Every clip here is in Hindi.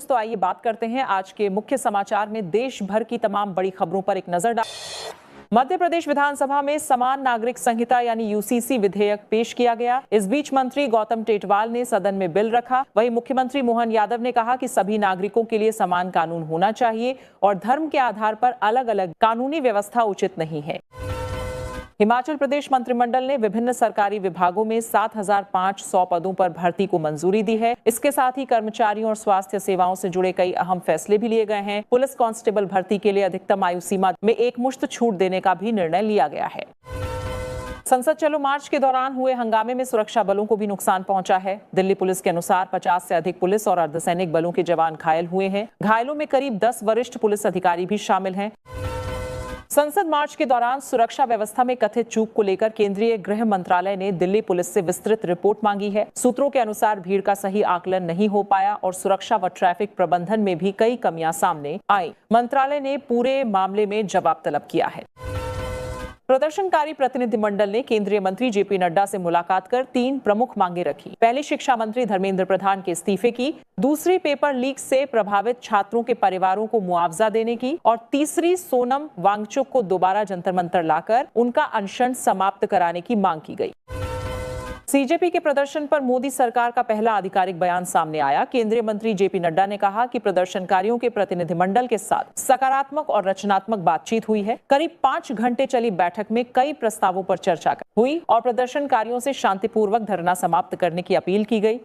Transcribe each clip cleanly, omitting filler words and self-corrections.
दोस्तों, आइए बात करते हैं आज के मुख्य समाचार में देश भर की तमाम बड़ी खबरों पर एक नजर डाल। मध्य प्रदेश विधानसभा में समान नागरिक संहिता यानी यूसीसी विधेयक पेश किया गया। इस बीच मंत्री गौतम टेटवाल ने सदन में बिल रखा। वहीं मुख्यमंत्री मोहन यादव ने कहा कि सभी नागरिकों के लिए समान कानून होना चाहिए और धर्म के आधार पर अलग अलग कानूनी व्यवस्था उचित नहीं है। हिमाचल प्रदेश मंत्रिमंडल ने विभिन्न सरकारी विभागों में 7,500 पदों पर भर्ती को मंजूरी दी है। इसके साथ ही कर्मचारियों और स्वास्थ्य सेवाओं से जुड़े कई अहम फैसले भी लिए गए हैं। पुलिस कांस्टेबल भर्ती के लिए अधिकतम आयु सीमा में एकमुश्त छूट देने का भी निर्णय लिया गया है। संसद चलो मार्च के दौरान हुए हंगामे में सुरक्षा बलों को भी नुकसान पहुंचा है। दिल्ली पुलिस के अनुसार 50 से अधिक पुलिस और अर्धसैनिक बलों के जवान घायल हुए हैं। घायलों में करीब 10 वरिष्ठ पुलिस अधिकारी भी शामिल हैं। संसद मार्च के दौरान सुरक्षा व्यवस्था में कथित चूक को लेकर केंद्रीय गृह मंत्रालय ने दिल्ली पुलिस से विस्तृत रिपोर्ट मांगी है। सूत्रों के अनुसार भीड़ का सही आकलन नहीं हो पाया और सुरक्षा व ट्रैफिक प्रबंधन में भी कई कमियां सामने आई। मंत्रालय ने पूरे मामले में जवाब तलब किया है। प्रदर्शनकारी प्रतिनिधिमंडल ने केंद्रीय मंत्री जेपी नड्डा से मुलाकात कर 3 प्रमुख मांगे रखी। पहली, शिक्षा मंत्री धर्मेंद्र प्रधान के इस्तीफे की। दूसरी, पेपर लीक से प्रभावित छात्रों के परिवारों को मुआवजा देने की। और तीसरी, सोनम वांगचुक को दोबारा जंतर मंतर लाकर उनका अनशन समाप्त कराने की मांग की गई। सीजेपी के प्रदर्शन पर मोदी सरकार का पहला आधिकारिक बयान सामने आया। केंद्रीय मंत्री जेपी नड्डा ने कहा कि प्रदर्शनकारियों के प्रतिनिधिमंडल के साथ सकारात्मक और रचनात्मक बातचीत हुई है। करीब 5 घंटे चली बैठक में कई प्रस्तावों पर चर्चा हुई और प्रदर्शनकारियों से शांतिपूर्वक धरना समाप्त करने की अपील की गई।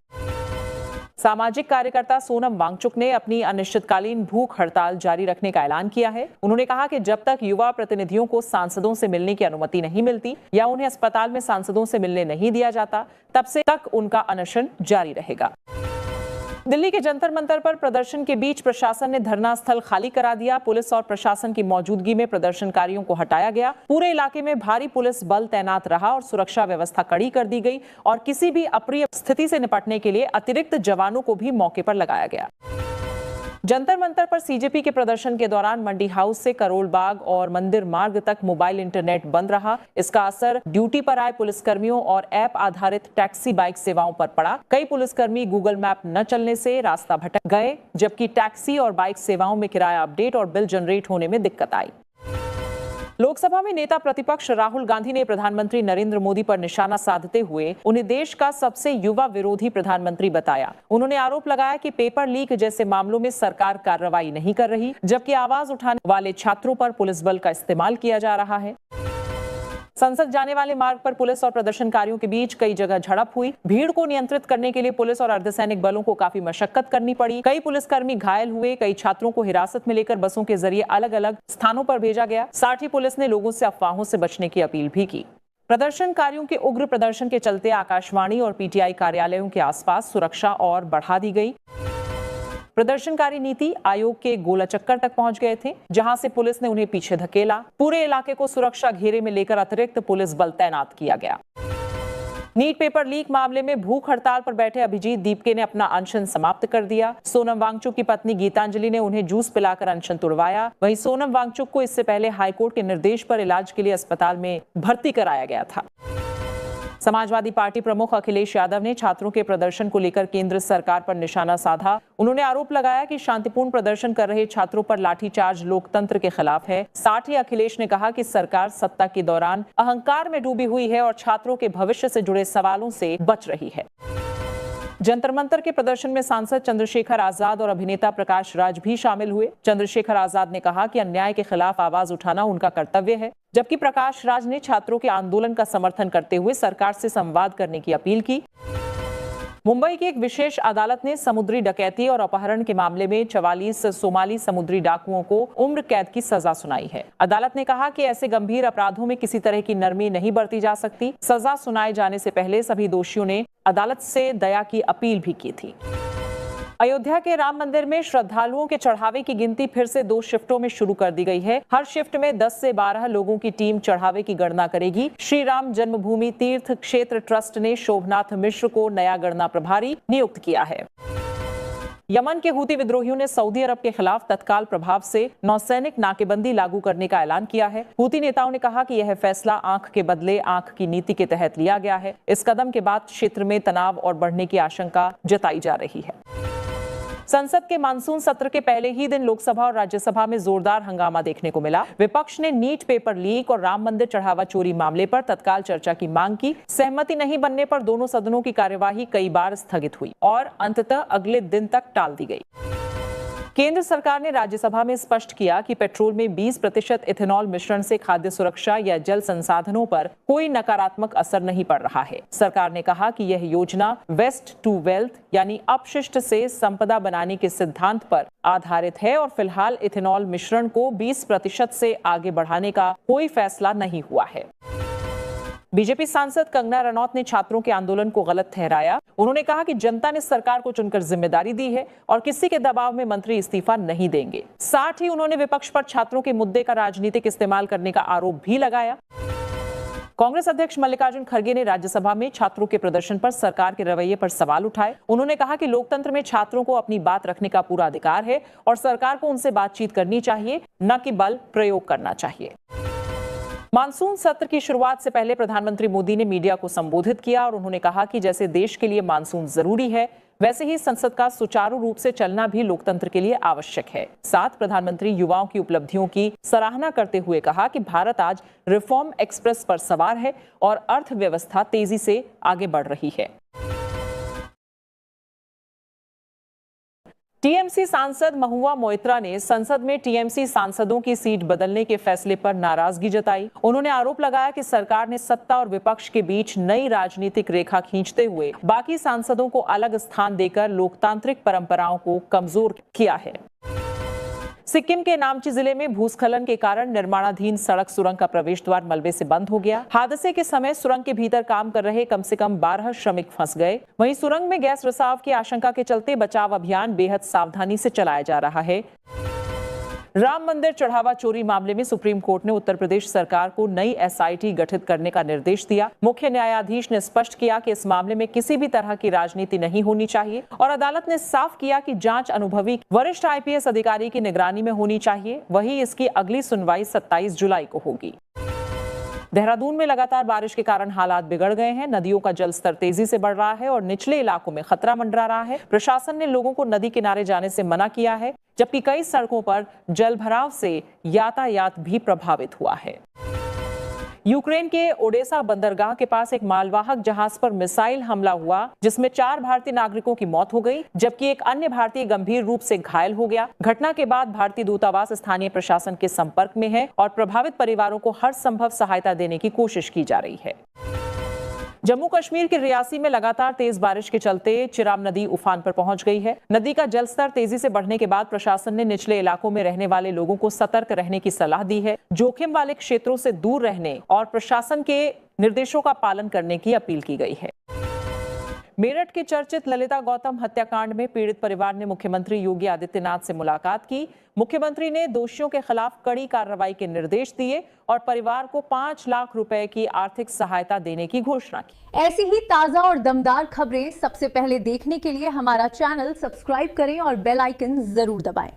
सामाजिक कार्यकर्ता सोनम वांगचुक ने अपनी अनिश्चितकालीन भूख हड़ताल जारी रखने का ऐलान किया है। उन्होंने कहा कि जब तक युवा प्रतिनिधियों को सांसदों से मिलने की अनुमति नहीं मिलती या उन्हें अस्पताल में सांसदों से मिलने नहीं दिया जाता, तब से तक उनका अनशन जारी रहेगा। दिल्ली के जंतर मंतर पर प्रदर्शन के बीच प्रशासन ने धरना स्थल खाली करा दिया। पुलिस और प्रशासन की मौजूदगी में प्रदर्शनकारियों को हटाया गया। पूरे इलाके में भारी पुलिस बल तैनात रहा और सुरक्षा व्यवस्था कड़ी कर दी गई और किसी भी अप्रिय स्थिति से निपटने के लिए अतिरिक्त जवानों को भी मौके पर लगाया गया। जंतर मंतर पर सीजेपी के प्रदर्शन के दौरान मंडी हाउस से करोल बाग और मंदिर मार्ग तक मोबाइल इंटरनेट बंद रहा। इसका असर ड्यूटी पर आए पुलिसकर्मियों और ऐप आधारित टैक्सी बाइक सेवाओं पर पड़ा। कई पुलिसकर्मी गूगल मैप न चलने से रास्ता भटक गए, जबकि टैक्सी और बाइक सेवाओं में किराया अपडेट और बिल जनरेट होने में दिक्कत आई। लोकसभा में नेता प्रतिपक्ष राहुल गांधी ने प्रधानमंत्री नरेंद्र मोदी पर निशाना साधते हुए उन्हें देश का सबसे युवा विरोधी प्रधानमंत्री बताया। उन्होंने आरोप लगाया कि पेपर लीक जैसे मामलों में सरकार कार्रवाई नहीं कर रही, जबकि आवाज उठाने वाले छात्रों पर पुलिस बल का इस्तेमाल किया जा रहा है। संसद जाने वाले मार्ग पर पुलिस और प्रदर्शनकारियों के बीच कई जगह झड़प हुई। भीड़ को नियंत्रित करने के लिए पुलिस और अर्धसैनिक बलों को काफी मशक्कत करनी पड़ी। कई पुलिसकर्मी घायल हुए। कई छात्रों को हिरासत में लेकर बसों के जरिए अलग अलग स्थानों पर भेजा गया। साथ ही पुलिस ने लोगों से अफवाहों से बचने की अपील भी की। प्रदर्शनकारियों के उग्र प्रदर्शन के चलते आकाशवाणी और पीटीआई कार्यालयों के आसपास सुरक्षा और बढ़ा दी गई। प्रदर्शनकारी नीति आयोग के गोला चक्कर तक पहुंच गए थे, जहां से पुलिस ने उन्हें पीछे धकेला। पूरे इलाके को सुरक्षा घेरे में लेकर अतिरिक्त पुलिस बल तैनात किया गया। नीट पेपर लीक मामले में भूख हड़ताल पर बैठे अभिजीत दीपके ने अपना अनशन समाप्त कर दिया। सोनम वांगचुक की पत्नी गीतांजलि ने उन्हें जूस पिलाकर अनशन तुड़वाया। वहीं सोनम वांगचुक को इससे पहले हाईकोर्ट के निर्देश पर इलाज के लिए अस्पताल में भर्ती कराया गया था। समाजवादी पार्टी प्रमुख अखिलेश यादव ने छात्रों के प्रदर्शन को लेकर केंद्र सरकार पर निशाना साधा। उन्होंने आरोप लगाया कि शांतिपूर्ण प्रदर्शन कर रहे छात्रों पर लाठीचार्ज लोकतंत्र के खिलाफ है। साथ ही अखिलेश ने कहा कि सरकार सत्ता के दौरान अहंकार में डूबी हुई है और छात्रों के भविष्य से जुड़े सवालों से बच रही है। जंतर मंतर के प्रदर्शन में सांसद चंद्रशेखर आजाद और अभिनेता प्रकाश राज भी शामिल हुए। चंद्रशेखर आजाद ने कहा कि अन्याय के खिलाफ आवाज उठाना उनका कर्तव्य है, जबकि प्रकाश राज ने छात्रों के आंदोलन का समर्थन करते हुए सरकार से संवाद करने की अपील की। मुंबई की एक विशेष अदालत ने समुद्री डकैती और अपहरण के मामले में 44 सोमाली समुद्री डाकुओं को उम्र कैद की सजा सुनाई है। अदालत ने कहा कि ऐसे गंभीर अपराधों में किसी तरह की नरमी नहीं बरती जा सकती। सजा सुनाए जाने से पहले सभी दोषियों ने अदालत से दया की अपील भी की थी। अयोध्या के राम मंदिर में श्रद्धालुओं के चढ़ावे की गिनती फिर से 2 शिफ्टों में शुरू कर दी गई है। हर शिफ्ट में 10 से 12 लोगों की टीम चढ़ावे की गणना करेगी। श्री राम जन्मभूमि तीर्थ क्षेत्र ट्रस्ट ने शोभनाथ मिश्र को नया गणना प्रभारी नियुक्त किया है। यमन के हूती विद्रोहियों ने सऊदी अरब के खिलाफ तत्काल प्रभाव से नौसैनिक नाकेबंदी लागू करने का ऐलान किया है। हूती नेताओं ने कहा कि यह फैसला आंख के बदले आंख की नीति के तहत लिया गया है। इस कदम के बाद क्षेत्र में तनाव और बढ़ने की आशंका जताई जा रही है। संसद के मानसून सत्र के पहले ही दिन लोकसभा और राज्यसभा में जोरदार हंगामा देखने को मिला। विपक्ष ने नीट पेपर लीक और राम मंदिर चढ़ावा चोरी मामले पर तत्काल चर्चा की मांग की। सहमति नहीं बनने पर दोनों सदनों की कार्यवाही कई बार स्थगित हुई और अंततः अगले दिन तक टाल दी गई। केंद्र सरकार ने राज्यसभा में स्पष्ट किया कि पेट्रोल में 20% इथेनॉल मिश्रण से खाद्य सुरक्षा या जल संसाधनों पर कोई नकारात्मक असर नहीं पड़ रहा है। सरकार ने कहा कि यह योजना वेस्ट टू वेल्थ यानी अपशिष्ट से संपदा बनाने के सिद्धांत पर आधारित है और फिलहाल इथेनॉल मिश्रण को 20% से आगे बढ़ाने का कोई फैसला नहीं हुआ है। बीजेपी सांसद कंगना रनौत ने छात्रों के आंदोलन को गलत ठहराया। उन्होंने कहा कि जनता ने सरकार को चुनकर जिम्मेदारी दी है और किसी के दबाव में मंत्री इस्तीफा नहीं देंगे। साथ ही उन्होंने विपक्ष पर छात्रों के मुद्दे का राजनीतिक इस्तेमाल करने का आरोप भी लगाया। कांग्रेस अध्यक्ष मल्लिकार्जुन खड़गे ने राज्यसभा में छात्रों के प्रदर्शन पर सरकार के रवैये पर सवाल उठाए। उन्होंने कहा कि लोकतंत्र में छात्रों को अपनी बात रखने का पूरा अधिकार है और सरकार को उनसे बातचीत करनी चाहिए, न कि बल प्रयोग करना चाहिए। मानसून सत्र की शुरुआत से पहले प्रधानमंत्री मोदी ने मीडिया को संबोधित किया और उन्होंने कहा कि जैसे देश के लिए मानसून जरूरी है, वैसे ही संसद का सुचारू रूप से चलना भी लोकतंत्र के लिए आवश्यक है। साथ प्रधानमंत्री युवाओं की उपलब्धियों की सराहना करते हुए कहा कि भारत आज रिफॉर्म एक्सप्रेस पर सवार है और अर्थव्यवस्था तेजी से आगे बढ़ रही है। टीएमसी सांसद महुआ मोइत्रा ने संसद में टीएमसी सांसदों की सीट बदलने के फैसले पर नाराजगी जताई। उन्होंने आरोप लगाया कि सरकार ने सत्ता और विपक्ष के बीच नई राजनीतिक रेखा खींचते हुए बाकी सांसदों को अलग स्थान देकर लोकतांत्रिक परंपराओं को कमजोर किया है। सिक्किम के नामची जिले में भूस्खलन के कारण निर्माणाधीन सड़क सुरंग का प्रवेश द्वार मलबे से बंद हो गया। हादसे के समय सुरंग के भीतर काम कर रहे कम से कम 12 श्रमिक फंस गए। वहीं सुरंग में गैस रिसाव की आशंका के चलते बचाव अभियान बेहद सावधानी से चलाया जा रहा है। राम मंदिर चढ़ावा चोरी मामले में सुप्रीम कोर्ट ने उत्तर प्रदेश सरकार को नई एसआईटी गठित करने का निर्देश दिया। मुख्य न्यायाधीश ने स्पष्ट किया कि इस मामले में किसी भी तरह की राजनीति नहीं होनी चाहिए और अदालत ने साफ किया कि जांच अनुभवी वरिष्ठ आईपीएस अधिकारी की निगरानी में होनी चाहिए। वहीं इसकी अगली सुनवाई 27 जुलाई को होगी। देहरादून में लगातार बारिश के कारण हालात बिगड़ गए हैं। नदियों का जलस्तर तेजी से बढ़ रहा है और निचले इलाकों में खतरा मंडरा रहा है। प्रशासन ने लोगों को नदी किनारे जाने से मना किया है, जबकि कई सड़कों पर जलभराव से यातायात भी प्रभावित हुआ है। यूक्रेन के ओडेसा बंदरगाह के पास एक मालवाहक जहाज पर मिसाइल हमला हुआ, जिसमें 4 भारतीय नागरिकों की मौत हो गई, जबकि एक अन्य भारतीय गंभीर रूप से घायल हो गया। घटना के बाद भारतीय दूतावास स्थानीय प्रशासन के संपर्क में है और प्रभावित परिवारों को हर संभव सहायता देने की कोशिश की जा रही है। जम्मू कश्मीर के रियासी में लगातार तेज बारिश के चलते चिराम नदी उफान पर पहुंच गई है। नदी का जलस्तर तेजी से बढ़ने के बाद प्रशासन ने निचले इलाकों में रहने वाले लोगों को सतर्क रहने की सलाह दी है। जोखिम वाले क्षेत्रों से दूर रहने और प्रशासन के निर्देशों का पालन करने की अपील की गई है। मेरठ के चर्चित ललिता गौतम हत्याकांड में पीड़ित परिवार ने मुख्यमंत्री योगी आदित्यनाथ से मुलाकात की। मुख्यमंत्री ने दोषियों के खिलाफ कड़ी कार्रवाई के निर्देश दिए और परिवार को 5 लाख रुपए की आर्थिक सहायता देने की घोषणा की। ऐसी ही ताजा और दमदार खबरें सबसे पहले देखने के लिए हमारा चैनल सब्सक्राइब करें और बेल आइकन जरूर दबाएं।